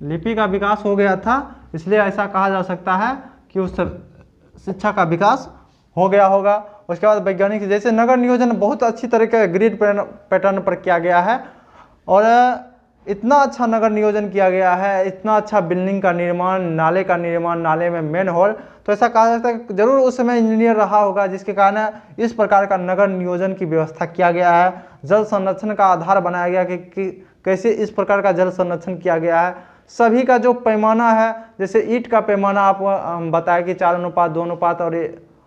लिपि का विकास हो गया था, इसलिए ऐसा कहा जा सकता है कि उस शिक्षा का विकास हो गया होगा। उसके बाद वैज्ञानिक, जैसे नगर नियोजन बहुत अच्छी तरीके ग्रिड पैटर्न पर किया गया है और इतना अच्छा नगर नियोजन किया गया है, इतना अच्छा बिल्डिंग का निर्माण, नाले का निर्माण, नाले में मेन होल, तो ऐसा कहा जाता है कि जरूर उस समय इंजीनियर रहा होगा जिसके कारण इस प्रकार का नगर नियोजन की व्यवस्था किया गया है। जल संरक्षण का आधार बनाया गया कि कैसे इस प्रकार का जल संरक्षण किया गया है। सभी का जो पैमाना है, जैसे ईंट का पैमाना आप बताया कि 4:2 और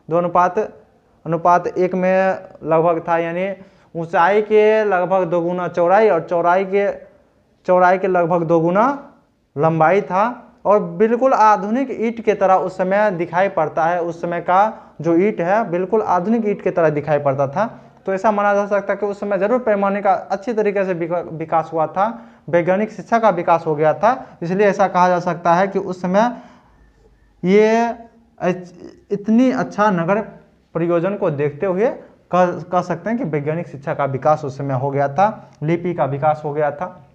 2:1 में लगभग था, यानी ऊंचाई के लगभग 2 गुना चौड़ाई और चौड़ाई के लगभग 2 गुना लंबाई था, और बिल्कुल आधुनिक ईंट के तरह उस समय दिखाई पड़ता है। उस समय का जो ईंट है बिल्कुल आधुनिक ईंट की तरह दिखाई पड़ता था। तो ऐसा माना जा सकता है कि उस समय जरूर पैमाने का अच्छी तरीके से विकास हुआ था, वैज्ञानिक शिक्षा का विकास हो गया था। इसलिए ऐसा कहा जा सकता है कि उस समय ये इतनी अच्छा नगर प्रयोजन को देखते हुए कह सकते हैं कि वैज्ञानिक शिक्षा का विकास उस समय हो गया था, लिपि का विकास हो गया था।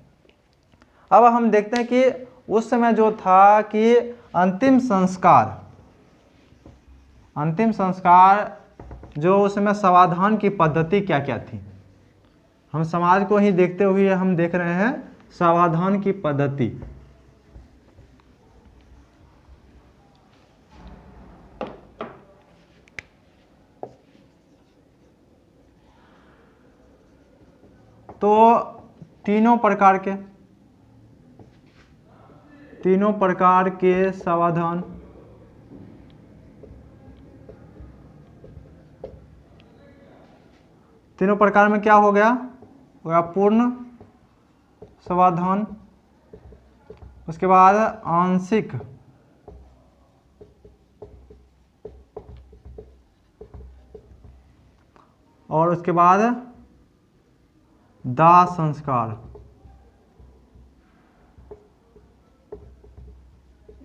अब हम देखते हैं कि उस समय जो था कि अंतिम संस्कार जो उस समय समाधान की पद्धति क्या क्या थी। हम समाज को ही देखते हुए हम देख रहे हैं समाधान की पद्धति। तो तीनों प्रकार के समाधान, तीनों प्रकार में क्या हो गया, पूर्ण समाधान, उसके बाद आंशिक, और उसके बाद दाह संस्कार।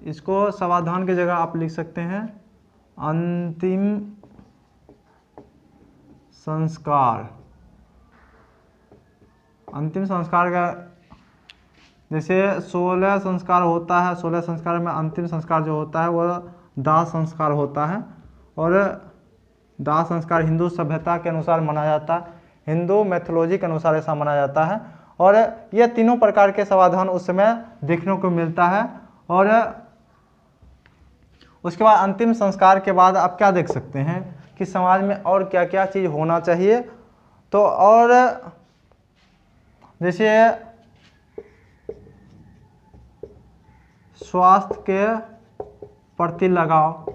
इसको समाधान की जगह आप लिख सकते हैं अंतिम संस्कार। अंतिम संस्कार का जैसे 16 संस्कार होता है, 16 संस्कार में अंतिम संस्कार जो होता है वह दाह संस्कार होता है। और दाह संस्कार हिंदू सभ्यता के अनुसार माना जाता है, हिंदू मैथोलॉजी के अनुसार ऐसा माना जाता है। और ये तीनों प्रकार के समाधान उस समय देखने को मिलता है। और उसके बाद अंतिम संस्कार के बाद आप क्या देख सकते हैं कि समाज में और क्या क्या चीज़ होना चाहिए। तो और जैसे स्वास्थ्य के प्रति लगाव,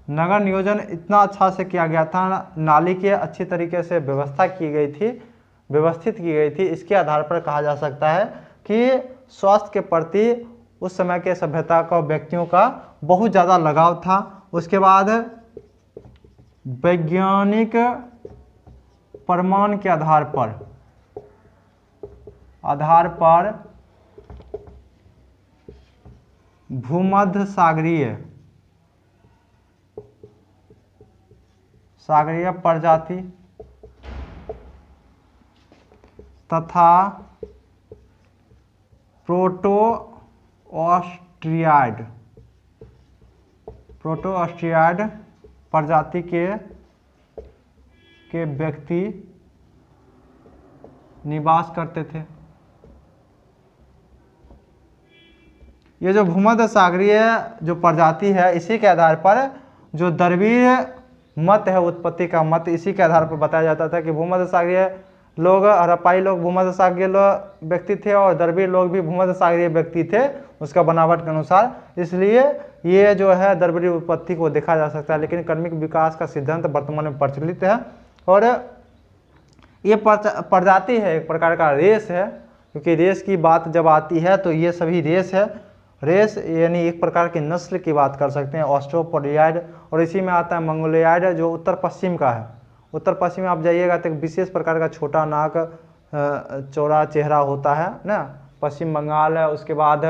नगर नियोजन इतना अच्छा से किया गया था, नाली की अच्छी तरीके से व्यवस्था की गई थी, व्यवस्थित की गई थी। इसके आधार पर कहा जा सकता है कि स्वास्थ्य के प्रति उस समय के सभ्यता का व्यक्तियों का बहुत ज़्यादा लगाव था। उसके बाद वैज्ञानिक प्रमाण के आधार पर भूमध्य सागरीय प्रजाति तथा प्रोटो ऑस्ट्रियाइड प्रजाति के व्यक्ति निवास करते थे। ये जो भूमध्य सागरीय जो प्रजाति है, इसी के आधार पर जो द्रविड़ मत है, उत्पत्ति का मत, इसी के आधार पर बताया जाता था कि भूमध्य सागरीय लोग, हड़प्पाई लोग भूमध्य सागरीय व्यक्ति थे और द्रविड़ लोग भी भूमध्य सागरीय व्यक्ति थे उसका बनावट के अनुसार। इसलिए ये जो है द्रविड़ उत्पत्ति को देखा जा सकता है। लेकिन क्रमिक विकास का सिद्धांत वर्तमान में प्रचलित है और ये प्रजाति है, एक प्रकार का रेस है, क्योंकि रेस की बात जब आती है तो ये सभी रेस है। रेस यानी एक प्रकार की नस्ल की बात कर सकते हैं, ऑस्ट्रोपोडियाइड। और इसी में आता है मंगोलियाइड जो उत्तर पश्चिम का है। उत्तर पश्चिम में आप जाइएगा तो एक विशेष प्रकार का छोटा नाक, चौड़ा चेहरा होता है ना, पश्चिम बंगाल है। उसके बाद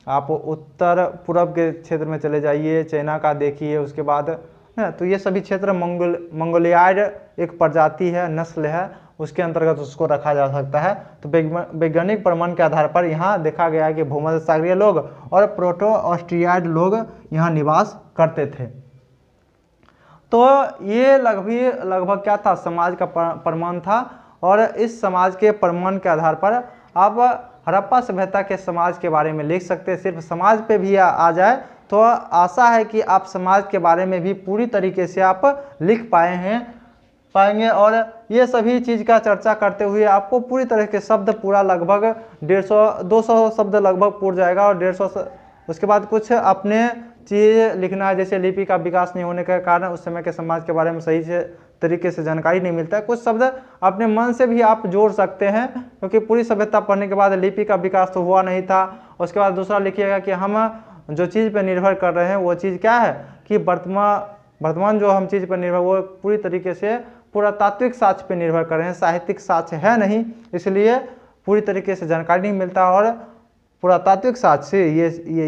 आप उत्तर पूर्व के क्षेत्र में चले जाइए, चाइना का देखिए, उसके बाद ना, तो ये सभी क्षेत्र मंगोलियाइड एक प्रजाति है, नस्ल है, उसके अंतर्गत उसको रखा जा सकता है। तो वैज्ञानिक प्रमाण के आधार पर यहाँ देखा गया है कि भूमध्य सागरीय लोग और प्रोटो ऑस्ट्रियाइड लोग यहाँ निवास करते थे। तो ये लगभग क्या था, समाज का प्रमाण था। और इस समाज के प्रमाण के आधार पर आप हड़प्पा सभ्यता के समाज के बारे में लिख सकते हैं। सिर्फ समाज पे भी आ जाए तो आशा है कि आप समाज के बारे में भी पूरी तरीके से आप लिख पाएंगे। और ये सभी चीज़ का चर्चा करते हुए आपको पूरी तरह के शब्द पूरा लगभग 150-200 शब्द लगभग पूर जाएगा। और 150 उसके बाद कुछ अपने चीज़ लिखना है। जैसे लिपि का विकास नहीं होने के कारण उस समय के समाज के बारे में सही से तरीके से जानकारी नहीं मिलता है। कुछ शब्द अपने मन से भी आप जोड़ सकते हैं, क्योंकि पूरी सभ्यता पढ़ने के बाद लिपि का विकास तो हुआ नहीं था। उसके बाद दूसरा लिखिएगा कि हम जो चीज़ पर निर्भर कर रहे हैं वो चीज़ क्या है कि वर्तमान जो हम चीज़ पर निर्भर, वो पूरी तरीके से पुरातात्विक साक्ष्य पर निर्भर कर रहे हैं, साहित्यिक साक्ष्य है नहीं, इसलिए पूरी तरीके से जानकारी नहीं मिलता। और पुरातात्विक साक्ष्य से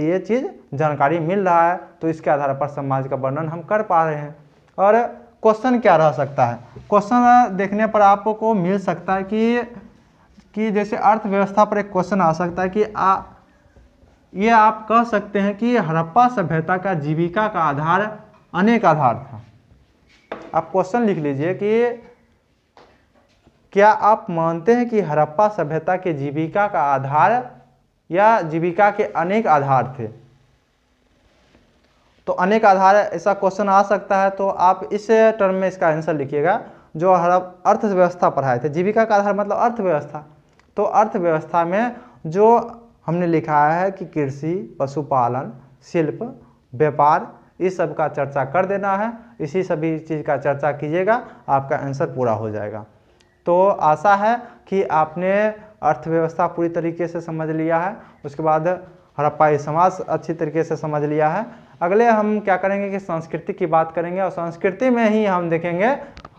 ये चीज़ जानकारी मिल रहा है, तो इसके आधार पर समाज का वर्णन हम कर पा रहे हैं। और क्वेश्चन क्या रह सकता है? क्वेश्चन देखने पर आपको मिल सकता है कि जैसे अर्थव्यवस्था पर एक क्वेश्चन आ सकता है कि ये आप कह सकते हैं कि हड़प्पा सभ्यता का जीविका का आधार अनेक आधार था। आप क्वेश्चन लिख लीजिए कि क्या आप मानते हैं कि हड़प्पा सभ्यता के जीविका का आधार या जीविका के अनेक आधार थे? तो अनेक आधार ऐसा क्वेश्चन आ सकता है, तो आप इस टर्म में इसका आंसर लिखिएगा जो अर्थव्यवस्था पढ़ाए थे। जीविका का आधार मतलब अर्थव्यवस्था, तो अर्थव्यवस्था में जो हमने लिखा है कि कृषि, पशुपालन, शिल्प, व्यापार, इस सब का चर्चा कर देना है। इसी सभी चीज़ का चर्चा कीजिएगा, आपका आंसर पूरा हो जाएगा। तो आशा है कि आपने अर्थव्यवस्था पूरी तरीके से समझ लिया है, उसके बाद हड़प्पाई समाज अच्छी तरीके से समझ लिया है। अगले हम क्या करेंगे कि संस्कृति की बात करेंगे, और संस्कृति में ही हम देखेंगे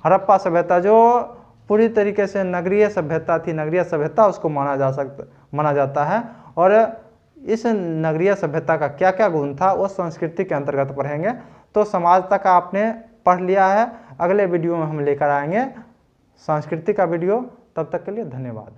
हड़प्पा सभ्यता जो पूरी तरीके से नगरीय सभ्यता थी, नगरीय सभ्यता उसको माना जाता है। और इस नगरीय सभ्यता का क्या क्या गुण था वो संस्कृति के अंतर्गत पढ़ेंगे। तो समाज तक आपने पढ़ लिया है, अगले वीडियो में हम लेकर आएंगे संस्कृति का वीडियो। तब तक के लिए धन्यवाद।